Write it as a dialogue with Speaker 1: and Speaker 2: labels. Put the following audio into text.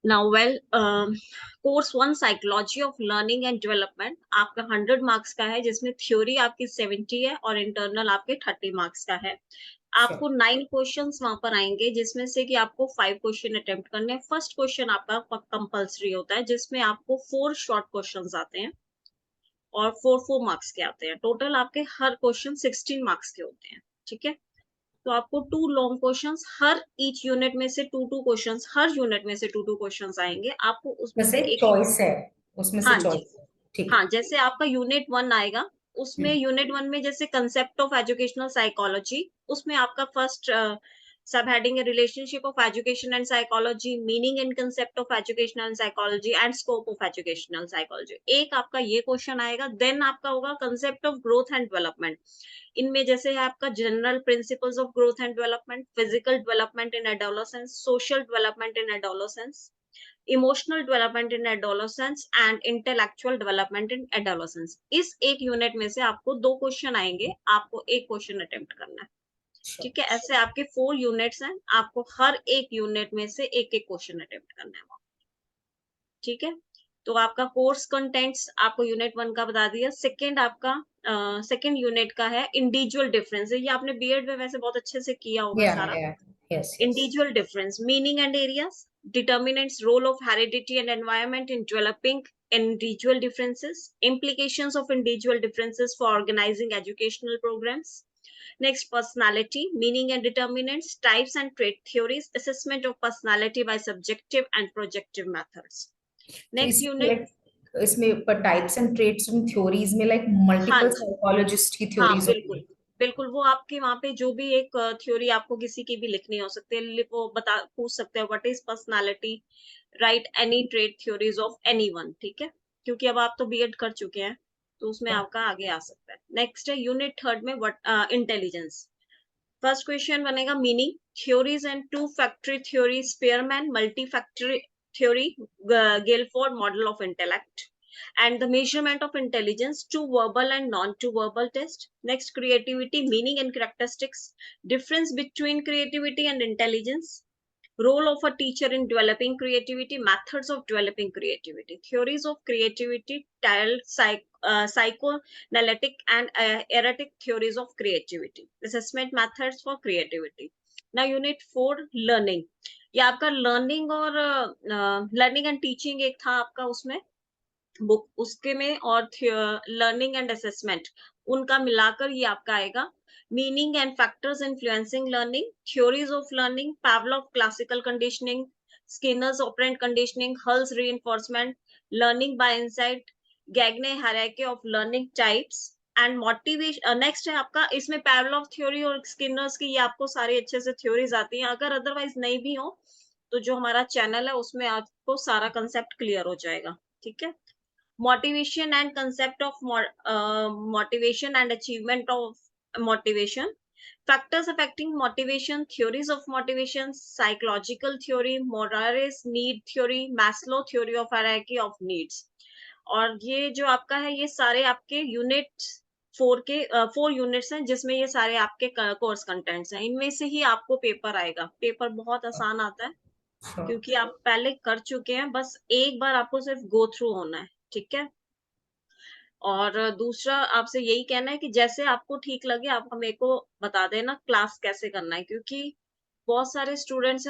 Speaker 1: Now well, course one psychology of learning and development आपका 100 marks का है, जिसमें थ्योरी आपकी 70 है और इंटरनल आपके 30 मार्क्स का है।
Speaker 2: श्योर।
Speaker 1: आपको 9 क्वेश्चंस वहां पर आएंगे, जिसमें से कि आपको 5 क्वेश्चन अटेम्प्ट करने हैं। फर्स्ट क्वेश्चन आपका कंपल्सरी होता है, जिसमें आपको 4 शॉर्ट क्वेश्चंस आते हैं और 4 मार्क्स के आते हैं। टोटल आपके हर क्वेश्चन 16 मार्क्स के होते हैं। ठीक है, तो आपको 2 लॉन्ग क्वेश्चंस, हर ईच यूनिट में से 2 क्वेश्चंस, हर यूनिट में से 2 क्वेश्चंस आएंगे। आपको उसमें से
Speaker 2: वैसे
Speaker 1: एक एक।
Speaker 2: चॉइस है, उसमें से
Speaker 1: हाँ जी।
Speaker 2: चॉइस है। ठीक है।
Speaker 1: हाँ, जैसे आपका यूनिट 1 आएगा, उसमें
Speaker 2: हम्म।
Speaker 1: यूनिट 1 में जैसे कंसेप्ट ऑफ एजुकेशनल साइकोलॉजी, उसमें आपका फर्स्ट सब हेडिंग है relationship of education and psychology, meaning and concept of educational and psychology and scope of educational psychology. एक आपका ये क्वेश्चन आएगा। देन आपका होगा concept of growth and development. इनमें जैसे है आपका general principles of growth and development, physical development in adolescence, social development in adolescence, emotional development in adolescence and intellectual development in adolescence. इस एक यूनिट में से आपको 2 क्वेश्चन आएंगे, आपको एक क्वेश्चन अटेम्प्ट करना है।
Speaker 2: श्योर।
Speaker 1: ठीक है, ऐसे आपके 4 यूनिट्स हैं, आपको हर एक यूनिट में से एक एक क्वेश्चन अटेम्प्ट करना है। ठीक है, तो आपका कोर्स कंटेंट्स आपको यूनिट 1 का बता दिया। सेकंड आपका सेकंड यूनिट का है इंडिविजुअल डिफरेंस। ये आपने बीएड में वैसे बहुत अच्छे से किया होगा
Speaker 2: या
Speaker 1: सारा।
Speaker 2: या yes yes.
Speaker 1: Individual difference, meaning and areas, determinants, role of heredity and environment in developing individual differences, implications of individual differences for organizing educational programs. Next, personality, meaning and determinants, types and trait theories, assessment of personality by subjective and projective methods.
Speaker 2: तो
Speaker 1: Next
Speaker 2: इसमें
Speaker 1: unit,
Speaker 2: like, इसमें पर types and traits in theories में like
Speaker 1: हाँ
Speaker 2: multiple
Speaker 1: जी,
Speaker 2: psychologist की
Speaker 1: हाँ,
Speaker 2: theories
Speaker 1: बिल्कुल,
Speaker 2: होंगी।
Speaker 1: बिल्कुल, वो आपके वहाँ पे जो भी एक थ्योरी आपको किसी की भी लिखनी हो सकती है, वो बता पूछ सकते हैं what is personality, right any trade theories of anyone. ठीक है, क्योंकि अब आप तो बीएड कर चुके हैं, तो उसमें आपका आगे आ सकता है। नेक्स्ट है यूनिट 3 में व्हाट इंटेलिजेंस। फर्स्ट क्वेश्चन बनेगा meaning, theories and two factor theory, Spearman multi factor theory, Guilford model of intellect, and the measurement of intelligence to verbal and non-to verbal test. Next, creativity, meaning and characteristics, difference between creativity and intelligence, role of a teacher in developing creativity, methods of developing creativity, theories of creativity, psychoanalytic and erratic theories of creativity, assessment methods for creativity. Now unit 4 learning, ये आपका learning और learning and teaching एक था आपका उसमें book, उसके में और लर्निंग एंड असेसमेंट, उनका मिलाकर ये आपका आएगा। Meaning and factors influencing learning, theories of learning, Pavlov classical conditioning, Skinner's operant conditioning, Hull's reinforcement, learning by insight, Gagne hierarchy of learning types and motivation. Next है आपका, इसमें पावलोव थ्योरी और Skinner's की ये आपको सारी अच्छे से थ्योरीज आती हैं। अगर अदरवाइज नहीं भी हो, तो जो हमारा चैनल है उसमें आपको सारा कंसेप्ट क्लियर हो जाएगा। ठीक है, motivation and concept of motivation and achievement of motivation, factors affecting motivation, theories of motivation, psychological theory, Morales need theory, Maslow theory of hierarchy of needs। और ये जो आपका है, ये सारे आपके यूनिट 4 के 4 यूनिट्स हैं, जिसमें ये सारे आपके कोर्स कंटेंट्स हैं। इनमें से ही आपको पेपर आएगा। पेपर बहुत आसान आता है,
Speaker 2: श्योर।
Speaker 1: क्योंकि आप पहले कर चुके हैं, बस एक बार आपको सिर्फ गो थ्रू होना है। ठीक है, और दूसरा आपसे यही कहना है कि जैसे आपको ठीक लगे आप मेरे को बता देना क्लास कैसे करना है, क्योंकि बहुत सारे स्टूडेंट्स